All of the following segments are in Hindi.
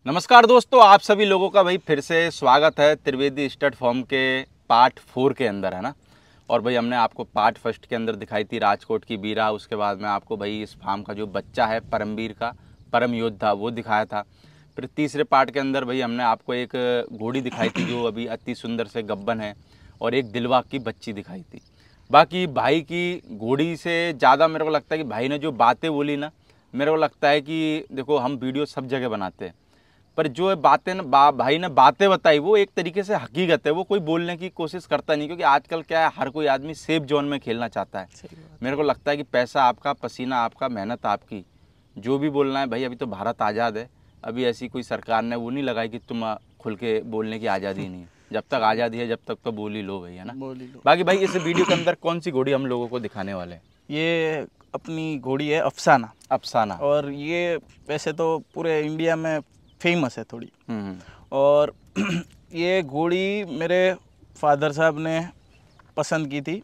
नमस्कार दोस्तों, आप सभी लोगों का भाई फिर से स्वागत है त्रिवेदी स्टड फॉर्म के पार्ट 4 के अंदर, है ना। और भाई हमने आपको पार्ट फर्स्ट के अंदर दिखाई थी राजकोट की बीरा। उसके बाद में आपको भाई इस फार्म का जो बच्चा है परमवीर का, परम योद्धा, वो दिखाया था। फिर तीसरे पार्ट के अंदर भाई हमने आपको एक घोड़ी दिखाई थी जो अभी अति सुंदर से गब्बन है, और एक दिलवा की बच्ची दिखाई थी। बाकी भाई की घोड़ी से ज़्यादा मेरे को लगता है कि भाई ने जो बातें बोली ना, मेरे को लगता है कि देखो हम वीडियो सब जगह बनाते हैं, पर जो बातें भाई ने बातें बताई वो एक तरीके से हकीकत है। वो कोई बोलने की कोशिश करता नहीं, क्योंकि आजकल क्या है, हर कोई आदमी सेफ जोन में खेलना चाहता है। मेरे को लगता है कि पैसा आपका, पसीना आपका, मेहनत आपकी, जो भी बोलना है भाई। अभी तो भारत आज़ाद है, अभी ऐसी कोई सरकार ने वो नहीं लगाई कि तुम खुल के बोलने की आज़ादी नहीं है। जब तक आज़ादी है जब तक तो बोल ही लो भाई, है ना। बाकी भाई इस वीडियो के अंदर कौन सी घोड़ी हम लोगों को दिखाने वाले हैं? ये अपनी घोड़ी है अफसाना। अफसाना। और ये वैसे तो पूरे इंडिया में फेमस है थोड़ी। और ये घोड़ी मेरे फादर साहब ने पसंद की थी।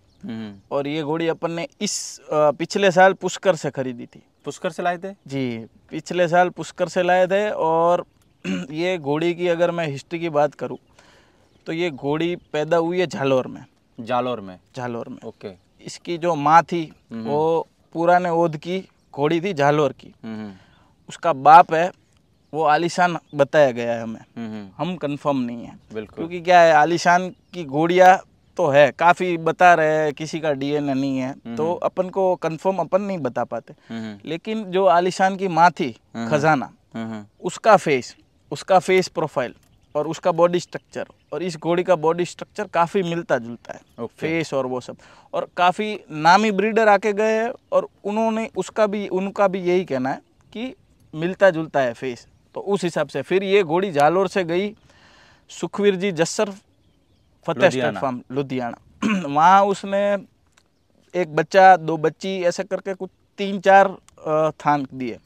और ये घोड़ी अपन ने इस पिछले साल पुष्कर से खरीदी थी। पुष्कर से लाए थे जी, पिछले साल पुष्कर से लाए थे। और ये घोड़ी की अगर मैं हिस्ट्री की बात करूं तो ये घोड़ी पैदा हुई है झालोर में। जालोर में। ओके। इसकी जो माँ थी वो पुराने ओद की घोड़ी थी, झालोर की। उसका बाप है वो आलीशान बताया गया है हमें, हम कंफर्म नहीं है बिल्कुल, क्योंकि क्या है, आलीशान की घोड़ियाँ तो है काफ़ी बता रहे हैं, किसी का डीएनए नहीं है तो अपन को कंफर्म अपन नहीं बता पाते। लेकिन जो आलीशान की माँ थी खजाना, उसका फेस प्रोफाइल और उसका बॉडी स्ट्रक्चर और इस घोड़ी का बॉडी स्ट्रक्चर काफ़ी मिलता जुलता है। फेस और वो सब, और काफ़ी नामी ब्रीडर आके गए हैं और उन्होंने उनका भी यही कहना है कि मिलता जुलता है फेस। तो उस हिसाब से फिर ये घोड़ी जालोर से गई सुखवीर जी जस्सर फतेह स्टड फार्म लुधियाना। वहाँ उसने एक बच्चा, दो बच्ची, ऐसे करके कुछ 3-4 थान दिए।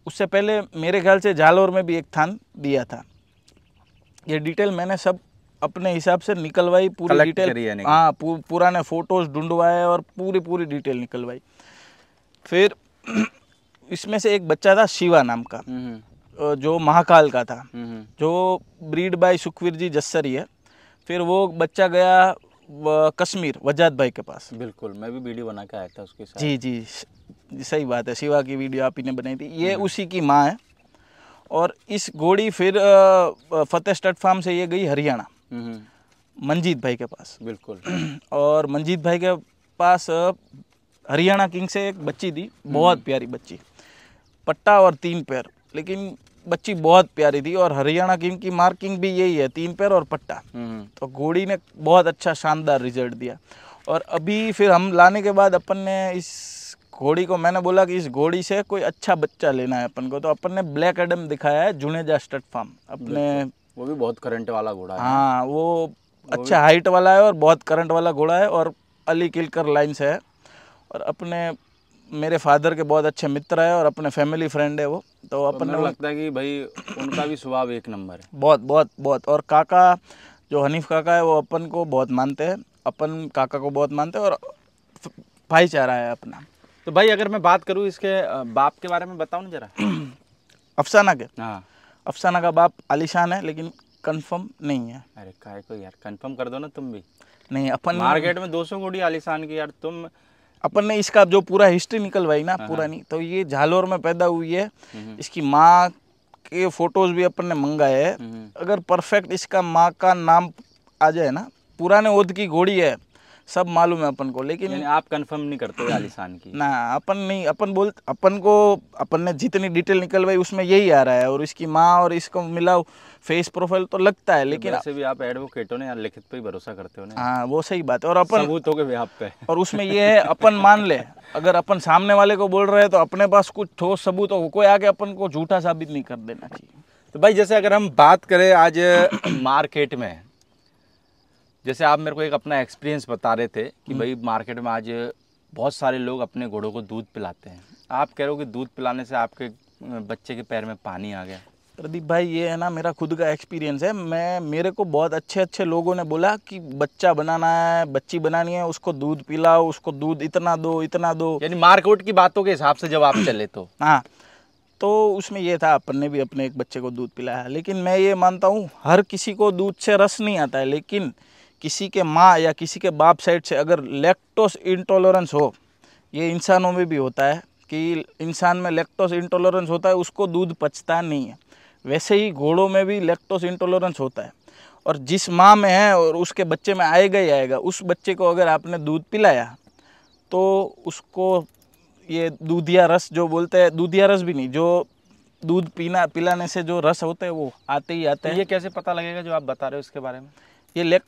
उससे पहले मेरे ख्याल से जालोर में भी एक थान दिया था। ये डिटेल मैंने सब अपने हिसाब से निकलवाई, पूरी डिटेल। हाँ, पुराने फोटोज ढूंढवाए और पूरी डिटेल निकलवाई। फिर इसमें से एक बच्चा था शिवा नाम का, जो महाकाल का था, जो ब्रीड बाय सुखवीर जी जस्सर ही है। फिर वो बच्चा गया कश्मीर वजाद भाई के पास। बिल्कुल, मैं भी वीडियो बना के आया था उसके साथ। जी, सही बात है, शिवा की वीडियो आप ही ने बनाई थी। ये उसी की माँ है। और इस घोड़ी फिर फतेह स्टड फार्म से ये गई हरियाणा मंजीत भाई के पास। बिल्कुल। और मंजीत भाई के पास हरियाणा किंग से एक बच्ची थी, बहुत प्यारी बच्ची, पट्टा और 3 पैर, लेकिन बच्ची बहुत प्यारी थी। और हरियाणा किंग की मार्किंग भी यही है, 3 पैर और पट्टा। तो घोड़ी ने बहुत अच्छा शानदार रिजल्ट दिया। और अभी फिर हम लाने के बाद अपन ने इस घोड़ी को, मैंने बोला कि इस घोड़ी से कोई अच्छा बच्चा लेना है अपन को, तो अपन ने ब्लैक एडम दिखाया है जुनेजा स्टड फार्म अपने। वो भी बहुत करंट वाला घोड़ा है। हाँ, वो अच्छा हाइट वाला है और बहुत करंट वाला घोड़ा है और अली किलकर लाइन से है। और अपने मेरे फादर के बहुत अच्छे मित्र है और अपने फैमिली फ्रेंड है वो। तो अपन ने लगता है कि भाई उनका भी स्वभाव एक नंबर है। बहुत। और काका जो हनीफ काका है वो अपन को बहुत मानते हैं, अपन काका को बहुत मानते हैं और भाईचारा है अपना। तो भाई अगर मैं बात करूँ इसके बाप के बारे में बताऊँ ना जरा। अफसाना के? हाँ, अफसाना का बाप आलीशान है, लेकिन कंफर्म नहीं है। अरे काय को यार, कंफर्म कर दो ना तुम भी। नहीं, अपन मार्केट में 200 घोड़ी आलीशान की यार, तुम। अपन ने इसका जो पूरा हिस्ट्री निकलवाई ना पुरानी, तो ये झालोर में पैदा हुई है। इसकी माँ के फोटोज भी अपन ने मंगाए है। अगर परफेक्ट इसका माँ का नाम आ जाए ना, पुराने ओद की घोड़ी है, सब मालूम है अपन को, लेकिन यानी आप कंफर्म नहीं करते आलीशान की? ना, अपन नहीं, अपन ने जितनी डिटेल निकलवाई उसमें यही आ रहा है। और इसकी माँ और इसको मिला फेस प्रोफाइल तो लगता है, लेकिन वैसे भी आप एडवोकेट हो ना यार, लिखित पे ही भरोसा करते हो ना। हाँ, वो सही बात है। और अपन सबूतों के बेहाफ पे। और उसमें ये है, अपन मान ले, अगर अपन सामने वाले को बोल रहे हैं तो अपने पास कुछ ठोस सबूत हो, कोई आके अपन को झूठा साबित नहीं कर देना चाहिए। तो भाई जैसे अगर हम बात करें आज मार्केट में, जैसे आप मेरे को एक अपना एक्सपीरियंस बता रहे थे कि भाई मार्केट में आज बहुत सारे लोग अपने घोड़ों को दूध पिलाते हैं। आप कह रहे हो कि दूध पिलाने से आपके बच्चे के पैर में पानी आ गया। प्रदीप भाई, ये है ना मेरा खुद का एक्सपीरियंस है। मेरे को बहुत अच्छे लोगों ने बोला कि बच्चा बनाना है, बच्ची बनानी है, उसको दूध पिलाओ, उसको दूध इतना दो। यानी मार्केट की बातों के हिसाब से जब आप चले तो? हाँ, तो उसमें ये था, अपन ने भी अपने एक बच्चे को दूध पिलाया। लेकिन मैं ये मानता हूँ हर किसी को दूध से रस नहीं आता है, लेकिन किसी के माँ या किसी के बाप साइड से अगर लैक्टोज इंटॉलरेंस हो, ये इंसानों में भी होता है कि इंसान में लैक्टोज इंटॉलरेंस होता है, उसको दूध पचता नहीं है। वैसे ही घोड़ों में भी लैक्टोज इंटॉलरेंस होता है, और जिस माँ में है और उसके बच्चे में आएगा ही आएगा। उस बच्चे को अगर आपने दूध पिलाया तो उसको ये दूधिया रस जो बोलते हैं, दूधिया रस भी नहीं, जो दूध पिलाने से जो रस होते हैं वो आते ही आते हैं। ये कैसे पता लगेगा जो आप बता रहे हो इसके बारे में?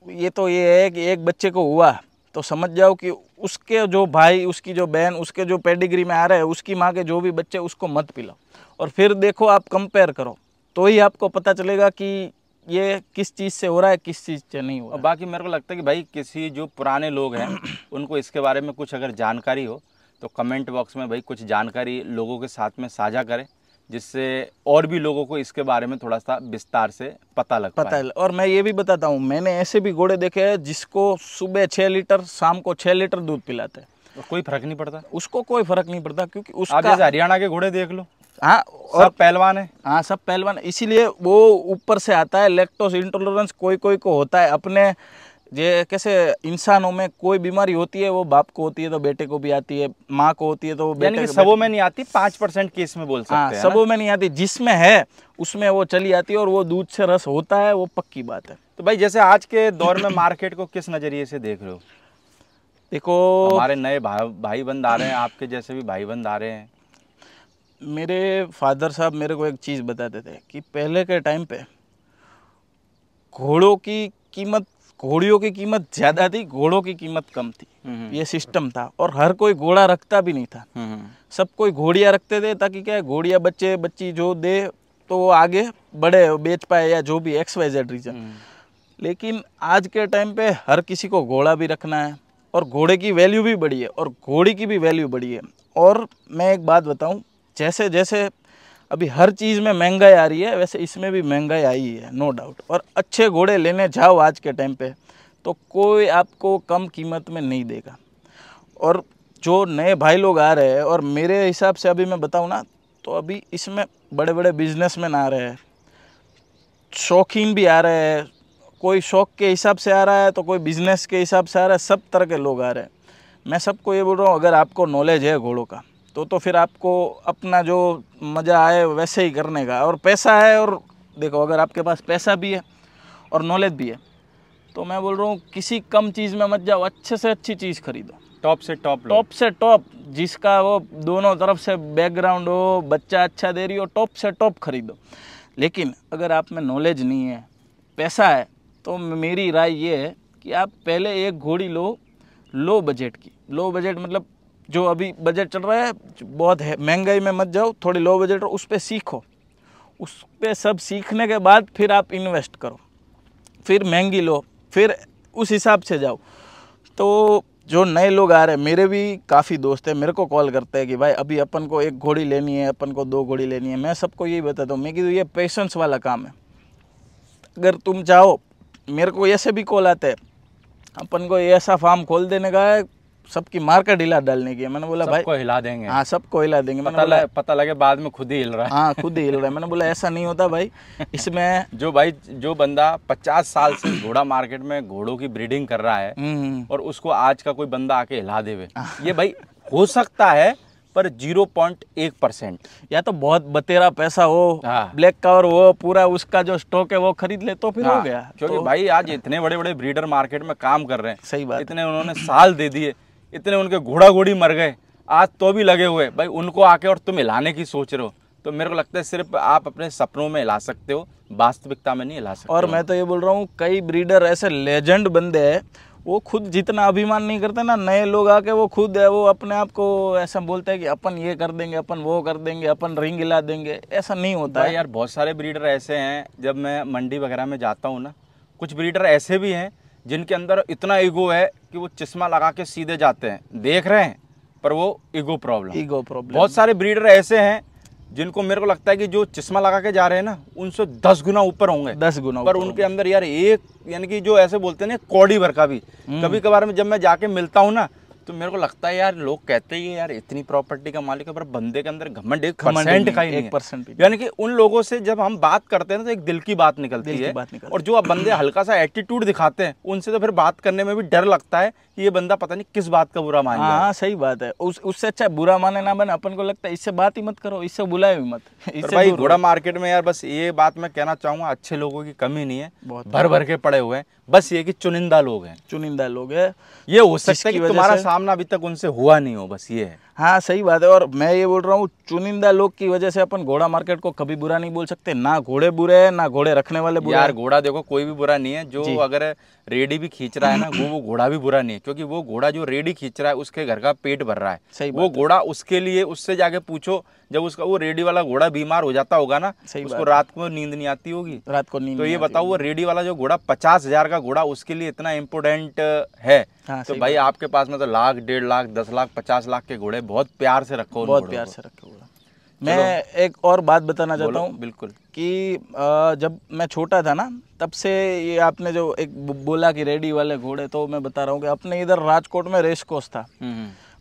ये तो ये है कि एक बच्चे को हुआ तो समझ जाओ कि उसके जो भाई, उसकी जो बहन, उसके जो पेडिग्री में आ रहे हैं, उसकी माँ के जो भी बच्चे, उसको मत पिलाओ। और फिर देखो, आप कंपेयर करो तो ही आपको पता चलेगा कि ये किस चीज़ से हो रहा है, किस चीज़ से नहीं हो रहा है। बाकी मेरे को लगता है कि भाई किसी जो पुराने लोग हैं उनको इसके बारे में कुछ अगर जानकारी हो तो कमेंट बॉक्स में भाई कुछ जानकारी लोगों के साथ में साझा करें, जिससे और भी लोगों को इसके बारे में थोड़ा सा विस्तार से पता है। और मैं ये भी बताता हूँ, मैंने ऐसे भी घोड़े देखे हैं जिसको सुबह 6 लीटर, शाम को 6 लीटर दूध पिलाते हैं, और कोई फर्क नहीं पड़ता। उसको कोई फर्क नहीं पड़ता, क्योंकि उसका, आप जैसे हरियाणा के घोड़े देख लो, हाँ, और सब पहलवान है। हाँ, सब पहलवान, इसीलिए वो ऊपर से आता है। लैक्टोज इंटॉलरेंस कोई कोई को होता है। अपने ये कैसे इंसानों में कोई बीमारी होती है, वो बाप को होती है तो बेटे को भी आती है, माँ को होती है तो वो बेटे को। सबों में नहीं आती, 5% केस में बोल सकते हैं। सबों में नहीं आती, जिसमें है उसमें वो चली आती है, और वो दूध से रस होता है, वो पक्की बात है। तो भाई जैसे आज के दौर में मार्केट को किस नज़रिए से देख रहे हो? देखो, हमारे नए भाई बंद आ रहे हैं, आपके जैसे भी भाई बंद आ रहे हैं। मेरे फादर साहब मेरे को एक चीज़ बताते थे कि पहले के टाइम पे घोड़ों की कीमत, घोड़ियों की कीमत ज़्यादा थी, घोड़ों की कीमत कम थी। ये सिस्टम था, और हर कोई घोड़ा रखता भी नहीं था। सब कोई घोड़ियाँ रखते थे, ताकि क्या है, घोड़ियाँ बच्ची जो दे तो वो आगे बढ़े, बेच पाए, या जो भी XYZ रीज़न। लेकिन आज के टाइम पे हर किसी को घोड़ा भी रखना है, और घोड़े की वैल्यू भी बढ़ी है, और घोड़ी की भी वैल्यू बढ़ी है। और मैं एक बात बताऊं, जैसे जैसे अभी हर चीज़ में महंगाई आ रही है, वैसे इसमें भी महंगाई आई है, नो डाउट। और अच्छे घोड़े लेने जाओ आज के टाइम पे तो कोई आपको कम कीमत में नहीं देगा। और जो नए भाई लोग आ रहे हैं, और मेरे हिसाब से अभी मैं बताऊं ना, तो अभी इसमें बड़े बड़े बिजनेसमैन आ रहे हैं, शौकीन भी आ रहे हैं, कोई शौक के हिसाब से आ रहा है तो कोई बिजनेस के हिसाब से आ रहा है, सब तरह के लोग आ रहे हैं। मैं सबको ये बोल रहा हूँ, अगर आपको नॉलेज है घोड़ों का तो फिर आपको अपना जो मज़ा आए वैसे ही करने का, और पैसा है, और देखो अगर आपके पास पैसा भी है और नॉलेज भी है तो मैं बोल रहा हूँ किसी कम चीज़ में मत जाओ, अच्छे से अच्छी चीज़ खरीदो, टॉप से टॉप, टॉप से टॉप, जिसका वो दोनों तरफ से बैकग्राउंड हो, बच्चा अच्छा दे रही हो, टॉप से टॉप खरीदो। लेकिन अगर आप में नॉलेज नहीं है, पैसा है, तो मेरी राय ये है कि आप पहले एक घोड़ी लो बजट की। लो बजट मतलब जो अभी बजट चल रहा है बहुत है, महंगाई में मत जाओ, थोड़ी लो बजट उस पर सीखो, उस पर सब सीखने के बाद फिर आप इन्वेस्ट करो, फिर महंगी लो, फिर उस हिसाब से जाओ। तो जो नए लोग आ रहे हैं, मेरे भी काफ़ी दोस्त हैं, मेरे को कॉल करते हैं कि भाई अभी अपन को 1 घोड़ी लेनी है, अपन को 2 घोड़ी लेनी है। मैं सबको यही बताता हूँ, मैं कि ये पेशेंस वाला काम है। अगर तुम चाहो, मेरे को ऐसे भी कॉल आते हैं, अपन को ऐसा फार्म खोल देने का है, सबकी मार्केट हिला डालने की है। मैंने बोला भाई सबको हिला देंगे। हाँ, सबको हिला देंगे। पता लगे बाद में खुद ही हिल रहा है। हाँ, खुद ही हिल रहा है। मैंने बोला ऐसा नहीं होता भाई, इसमें जो बंदा 50 साल से घोड़ा मार्केट में घोड़ों की ब्रीडिंग कर रहा है और उसको आज का कोई बंदा आके हिला देवे, ये भाई हो सकता है, पर 0.1%, या तो बहुत बतेरा पैसा हो, ब्लैक कवर हो, पूरा उसका जो स्टॉक है वो खरीद ले तो फिर हो गया। क्योंकि भाई आज इतने बड़े बड़े ब्रीडर मार्केट में काम कर रहे हैं, सही बात, इतने उन्होंने साल दे दिए, इतने उनके घोड़ा घोड़ी मर गए, आज तो भी लगे हुए, भाई उनको आके और तुम हिलाने की सोच रहे हो, तो मेरे को लगता है सिर्फ आप अपने सपनों में हिला सकते हो, वास्तविकता में नहीं हिला सकते। और मैं तो ये बोल रहा हूँ, कई ब्रीडर ऐसे लेजेंड बंदे हैं, वो खुद जितना अभिमान नहीं करते ना, नए लोग आके वो खुद है, वो अपने आप को ऐसा बोलते हैं कि अपन ये कर देंगे, अपन वो कर देंगे, अपन रिंग हिला देंगे। ऐसा नहीं होता है यार। बहुत सारे ब्रीडर ऐसे हैं, जब मैं मंडी वगैरह में जाता हूँ ना, कुछ ब्रीडर ऐसे भी हैं जिनके अंदर इतना ईगो है कि वो चश्मा लगा के सीधे जाते हैं, देख रहे हैं पर वो ईगो प्रॉब्लम। बहुत सारे ब्रीडर ऐसे हैं जिनको मेरे को लगता है कि जो चश्मा लगा के जा रहे हैं ना, उनसे 10 गुना ऊपर होंगे, 10 गुना, पर उनके अंदर यार एक, यानी कि जो ऐसे बोलते हैं ना, कौड़ी भर का भी। कभी कभार में जब मैं जाके मिलता हूँ ना, तो मेरे को लगता है यार, लोग कहते ही यार इतनी प्रॉपर्टी का मालिक है, पर बंदे के अंदर घमंड 1% का ही नहीं है। 1% भी। यानी कि उन लोगों से जब हम बात करते हैं तो एक दिल की बात निकलती है, और जो अब बंदे हल्का सा एटीट्यूड दिखाते हैं उनसे तो फिर बात करने में भी डर लगता है कि ये बंदा पता नहीं किस बात का बुरा मान जाए। हाँ सही बात है, उससे अच्छा बुरा माने ना बने, अपन को लगता है इससे बात ही मत करो, इससे बुलाए भी मत। इससे भाई घोड़ा मार्केट में यार बस ये बात मैं कहना चाहूंगा, अच्छे लोगों की कमी नहीं है, भर भर के पड़े हुए हैं, बस ये कि चुनिंदा लोग हैं। चुनिंदा लोग हैं, ये हो सकता है कि तुम्हारा सामना अभी तक उनसे हुआ नहीं हो, बस ये है। हाँ सही बात है, और मैं ये बोल रहा हूँ चुनिंदा लोग की वजह से अपन घोड़ा मार्केट को कभी बुरा नहीं बोल सकते। ना घोड़े बुरे हैं, ना घोड़े रखने वाले बुरे। यार घोड़ा देखो कोई भी बुरा नहीं है, जो अगर रेडी भी खींच रहा है ना, वो घोड़ा भी बुरा नहीं है, क्योंकि वो घोड़ा जो रेडी खींच रहा है उसके घर का पेट भर रहा है। सही वो घोड़ा उसके लिए, उससे जाके पूछो, जब उसका वो रेडी वाला घोड़ा बीमार हो जाता होगा ना, उसको रात को नींद नहीं आती होगी, रात को नींद। तो ये बताओ वो रेडी वाला जो घोड़ा 50,000 का घोड़ा उसके लिए इतना इम्पोर्टेंट है। हाँ, तो भाई आपके पास में तो लाख, 1.5 लाख, 10 लाख, 50 लाख के घोड़े बहुत प्यार से रखो, बहुत प्यार से रखो। मैं एक और बात बताना चाहता हूँ, बिल्कुल, कि जब मैं छोटा था ना, तब से ये आपने जो एक बोला कि रेडी वाले घोड़े, तो मैं बता रहा हूँ कि अपने इधर राजकोट में रेस कोर्स था,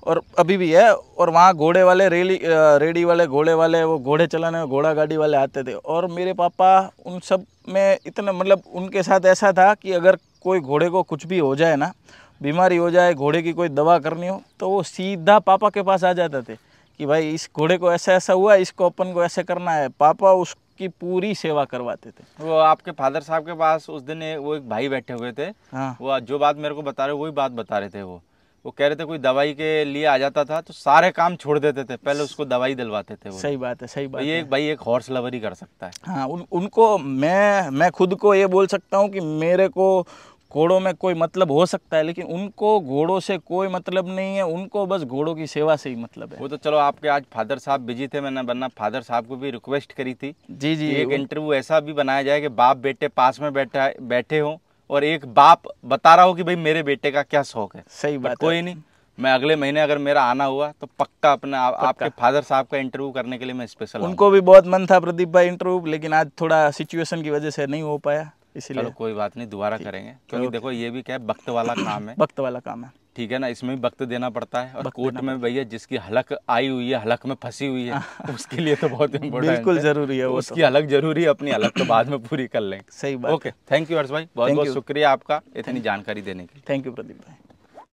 और अभी भी है, और वहाँ घोड़े वाले रेडी वाले घोड़े वाले वो घोड़े चलाने में घोड़ा गाड़ी वाले आते थे, और मेरे पापा उन सब में इतना, मतलब उनके साथ ऐसा था कि अगर कोई घोड़े को कुछ भी हो जाए ना, बीमारी हो जाए, घोड़े की कोई दवा करनी हो, तो वो सीधा पापा के पास आ जाते थे कि भाई इस घोड़े को ऐसा ऐसा हुआ, इसको अपन को ऐसे करना है। पापा उसकी पूरी सेवा करवाते थे। वो आपके फादर साहब के पास उस दिन वो एक भाई बैठे हुए थे, हाँ, वो जो बात मेरे को बता रहे वही बात बता रहे थे। वो कह रहे थे कोई दवाई के लिए आ जाता था तो सारे काम छोड़ देते थे, पहले उसको दवाई दिलवाते थे। वो सही बात है, सही बात है। ये भाई एक हॉर्स लवर ही कर सकता है। हाँ, उनको मैं खुद को ये बोल सकता हूँ कि मेरे को घोड़ों में कोई मतलब हो सकता है, लेकिन उनको घोड़ों से कोई मतलब नहीं है, उनको बस घोड़ों की सेवा से ही मतलब है। वो तो चलो आपके आज फादर साहब बिजी थे, मैंने वरना फादर साहब को भी रिक्वेस्ट करी थी जी जी, एक इंटरव्यू ऐसा भी बनाया जाए कि बाप बेटे पास में बैठे हो और एक बाप बता रहा हो कि भाई मेरे बेटे का क्या शौक है। सही बात, कोई नहीं, मैं अगले महीने अगर मेरा आना हुआ तो पक्का अपने आपके फादर साहब का इंटरव्यू करने के लिए मैं स्पेशल। उनको भी बहुत मन था प्रदीप भाई इंटरव्यू, लेकिन आज थोड़ा सिचुएशन की वजह से नहीं हो पाया, इसलिए। चलो कोई बात नहीं, दोबारा करेंगे, क्योंकि देखो ये भी क्या है, वक्त वाला काम है। वक्त वाला काम है, ठीक है ना, इसमें भी वक्त देना पड़ता है, और कोर्ट में भैया जिसकी हलक आई हुई है, हलक में फंसी हुई है, उसके लिए तो बहुत इम्पोर्टेंट है, बिल्कुल जरूरी है, उसकी हलक जरूरी है, अपनी हलक तो बाद में पूरी कर लेंगे। सही बात। ओके, थैंक यू हर्ष भाई, बहुत बहुत शुक्रिया आपका इतनी जानकारी देने के लिए। थैंक यू प्रदीप भाई।